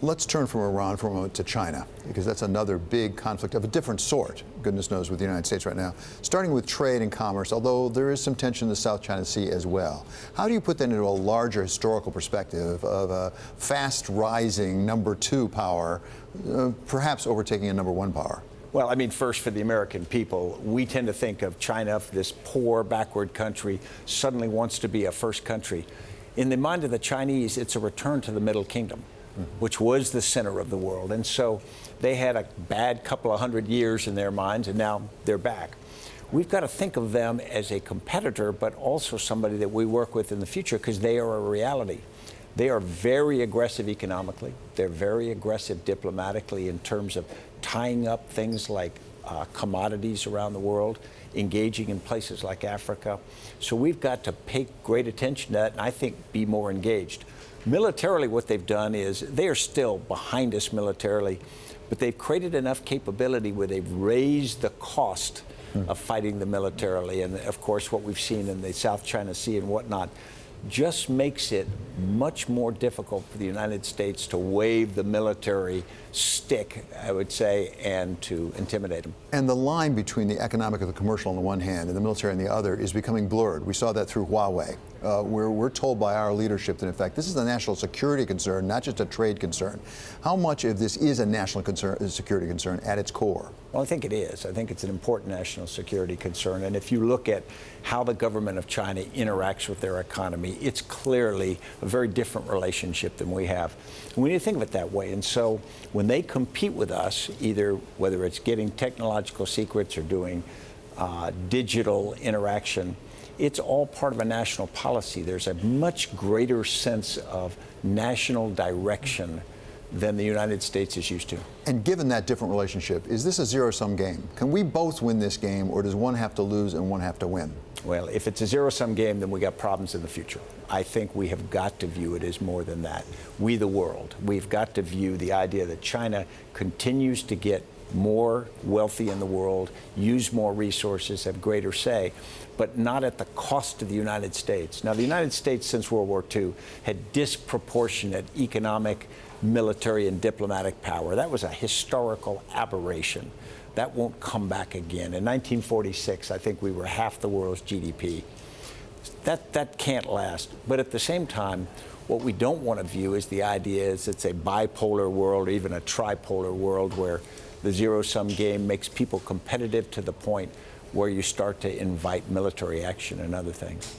Let's turn from Iran for a moment to China, because that's another big conflict of a different sort, goodness knows, with the United States right now, starting with trade and commerce, although there is some tension in the South China Sea as well. How do you put that into a larger historical perspective of a fast-rising #2 power, perhaps overtaking a #1 power? Well, I mean, first, for the American people, we tend to think of China, this poor, backward country, suddenly wants to be a first country. In the mind of the Chinese, it's a return to the Middle Kingdom, which was the center of the world. And so they had a bad couple of hundred years in their minds, and now they're back. We've got to think of them as a competitor, but also somebody that we work with in the future, because they are a reality. They are very aggressive economically. They're very aggressive diplomatically in terms of tying up things like commodities around the world, engaging in places like Africa. So we've got to pay great attention to that, and I think be more engaged. Militarily, what they've done is they are still behind us militarily, but they've created enough capability where they've raised the cost of fighting them militarily. And of course, what we've seen in the South China Sea and whatnot just makes it much more difficult for the United States to wave the military stick, I would say, and to intimidate them. And the line between the economic and the commercial on the one hand and the military on the other is becoming blurred. We saw that through Huawei. We're told by our leadership that, in fact, this is a national security concern, not just a trade concern. How much of this is a national security concern at its core? Well, I think it is. I think it's an important national security concern. And if you look at how the government of China interacts with their economy, it's clearly a very different relationship than we have. And we need to think of it that way. And so when they compete with us, either whether it's getting technological secrets or doing digital interaction, it's all part of a national policy. There's a much greater sense of national direction than the United States is used to. And given that different relationship, is this a zero-sum game? Can we both win this game, or does one have to lose and one have to win? Well, if it's a zero-sum game, then we got problems in the future. I think we have got to view it as more than that. We, the world, we've got to view the idea that China continues to get more wealthy in the world, use more resources, have greater say, but not at the cost of the United States. Now, the United States, since World War II, had disproportionate economic, military, and diplomatic power. That was a historical aberration. That won't come back again. In 1946, I think we were half the world's GDP. That can't last. But at the same time, what we don't want to view is the idea is it's a bipolar world, or even a tripolar world, where the zero-sum game makes people competitive to the point where you start to invite military action and other things.